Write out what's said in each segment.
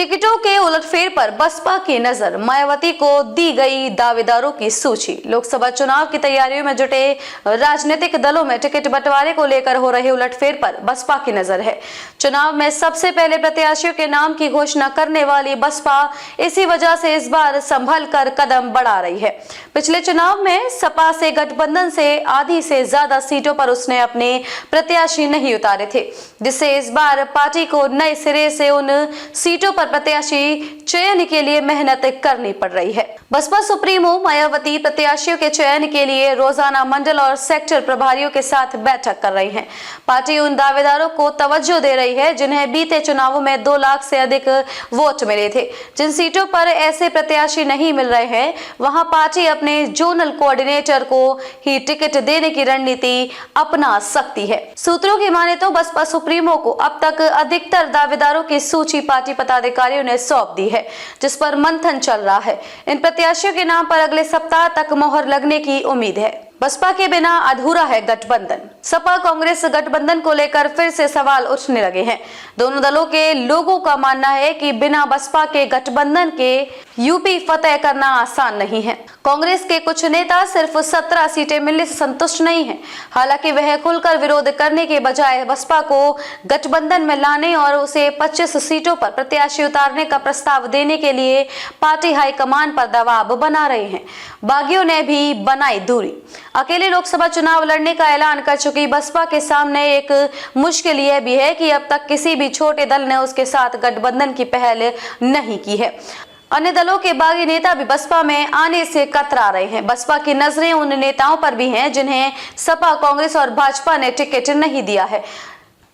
टिकटों के उलटफेर पर बसपा की नजर, मायावती को दी गई दावेदारों की सूची। लोकसभा चुनाव की तैयारियों में जुटे राजनीतिक दलों में टिकट बंटवारे को लेकर हो रहे उलटफेर पर बसपा की नजर है। चुनाव में सबसे पहले प्रत्याशियों के नाम की घोषणा करने वाली बसपा इसी वजह से इस बार संभल कर कदम बढ़ा रही है। पिछले चुनाव में सपा से गठबंधन से आधी से ज्यादा सीटों पर उसने अपने प्रत्याशी नहीं उतारे थे, जिससे इस बार पार्टी को नए सिरे से उन सीटों पर प्रत्याशी चयन के लिए मेहनत करनी पड़ रही है। बसपा सुप्रीमो मायावती प्रत्याशियों के चयन के लिए रोजाना मंडल और सेक्टर प्रभारियों के साथ बैठक कर रही है। पार्टी उन दावेदारों को तवज्जो दे रही है जिन्हें बीते चुनावों में 2 लाख से अधिक वोट मिले थे। जिन सीटों पर ऐसे प्रत्याशी नहीं मिल रहे हैं, वहां पार्टी अपने जोनल कोऑर्डिनेटर को ही टिकट देने की रणनीति अपना सकती है। सूत्रों की माने तो बसपा सुप्रीमो को अब तक अधिकतर दावेदारों की सूची पार्टी पदाधिकारियों ने सौंप दी है, जिस पर मंथन चल रहा है। इन प्रत्याशियों के नाम पर अगले सप्ताह तक मोहर लगने की उम्मीद है। बसपा के बिना अधूरा है गठबंधन। सपा कांग्रेस गठबंधन को लेकर फिर से सवाल उठने लगे हैं। दोनों दलों के लोगों का मानना है कि बिना बसपा के गठबंधन के यूपी फतेह करना आसान नहीं है। कांग्रेस के कुछ नेता सिर्फ 17 सीटें मिलने से संतुष्ट नहीं हैं। हालांकि वह खुलकर विरोध करने के बजाय बसपा को गठबंधन में लाने और उसे 25 सीटों पर प्रत्याशी उतारने का प्रस्ताव देने के लिए पार्टी हाईकमान पर दबाव बना रहे हैं। बागियों ने भी बनाई दूरी। अकेले लोकसभा चुनाव लड़ने का ऐलान कर चुकी बसपा के सामने एक मुश्किल यह भी है कि अब तक किसी भी छोटे दल ने उसके साथ गठबंधन की पहल नहीं की है। अन्य दलों के बागी नेता भी बसपा में आने से कतरा रहे हैं। बसपा की नजरें उन नेताओं पर भी हैं जिन्हें सपा, कांग्रेस और भाजपा ने टिकट नहीं दिया है।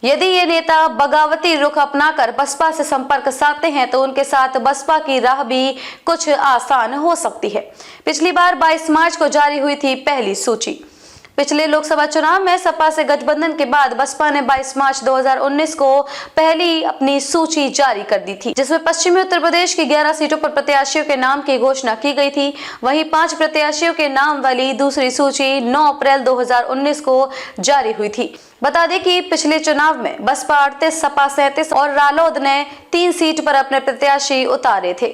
यदि ये नेता बगावती रुख अपनाकर बसपा से संपर्क साधते हैं तो उनके साथ बसपा की राह भी कुछ आसान हो सकती है। पिछली बार 22 मार्च को जारी हुई थी पहली सूची। पिछले लोकसभा चुनाव में सपा से गठबंधन के बाद बसपा ने 22 मार्च 2019 को पहली अपनी सूची जारी कर दी थी, जिसमें पश्चिमी उत्तर प्रदेश की 11 सीटों पर प्रत्याशियों के नाम की घोषणा की गई थी। वहीं 5 प्रत्याशियों के नाम वाली दूसरी सूची 9 अप्रैल 2019 को जारी हुई थी। बता दें कि पिछले चुनाव में बसपा 38, सपा 37 और रालोद ने 3 सीट पर अपने प्रत्याशी उतारे थे।